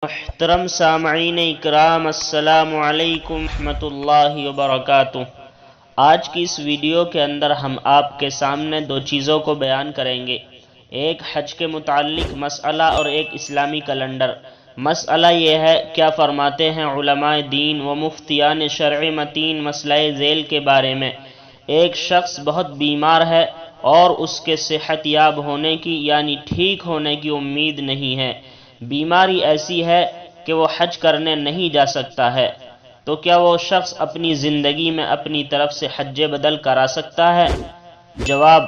محترم سامعین اکرام، السلام علیکم ورحمۃ اللہ وبرکاتہ۔ آج کی اس ویڈیو کے اندر ہم آپ کے سامنے دو چیزوں کو بیان کریں گے، ایک حج کے متعلق مسئلہ اور ایک اسلامی کیلنڈر۔ مسئلہ یہ ہے، کیا فرماتے ہیں علماء دین و مفتیان شرع متین مسئلہ ذیل کے بارے میں؟ ایک شخص بہت بیمار ہے اور اس کے صحت یاب ہونے کی یعنی ٹھیک ہونے کی امید نہیں ہے۔ بیماری ایسی ہے کہ وہ حج کرنے نہیں جا سکتا ہے، تو کیا وہ شخص اپنی زندگی میں اپنی طرف سے حج بدل کرا سکتا ہے؟ جواب: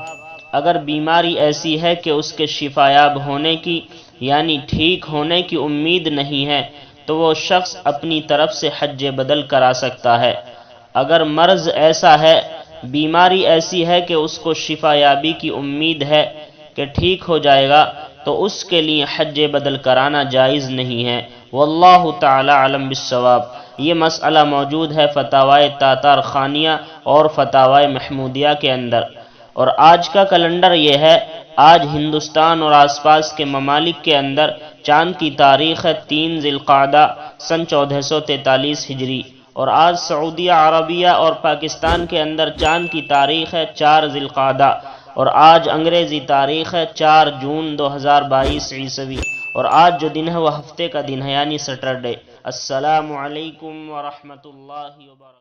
اگر بیماری ایسی ہے کہ اس کے شفا یاب ہونے کی یعنی ٹھیک ہونے کی امید نہیں ہے تو وہ شخص اپنی طرف سے حج بدل کرا سکتا ہے۔ اگر مرض ایسا ہے، بیماری ایسی ہے کہ اس کو شفا یابی کی امید ہے کہ ٹھیک ہو جائے گا، تو اس کے لیے حج بدل کرانا جائز نہیں ہے۔ واللہ تعالی علم بالصواب۔ یہ مسئلہ موجود ہے فتاوی تاتار خانیہ اور فتاوی محمودیہ کے اندر۔ اور آج کا کیلنڈر یہ ہے، آج ہندوستان اور آس پاس کے ممالک کے اندر چاند کی تاریخ ہے 3 ذی القعدہ سن 1443 ہجری، اور آج سعودیہ عربیہ اور پاکستان کے اندر چاند کی تاریخ ہے 4 ذی القعدہ، اور آج انگریزی تاریخ ہے 4 جون 2022 عیسوی، اور آج جو دن ہے وہ ہفتے کا دن ہے یعنی سیٹرڈے۔ السلام علیکم ورحمۃ اللہ وبرکاتہ۔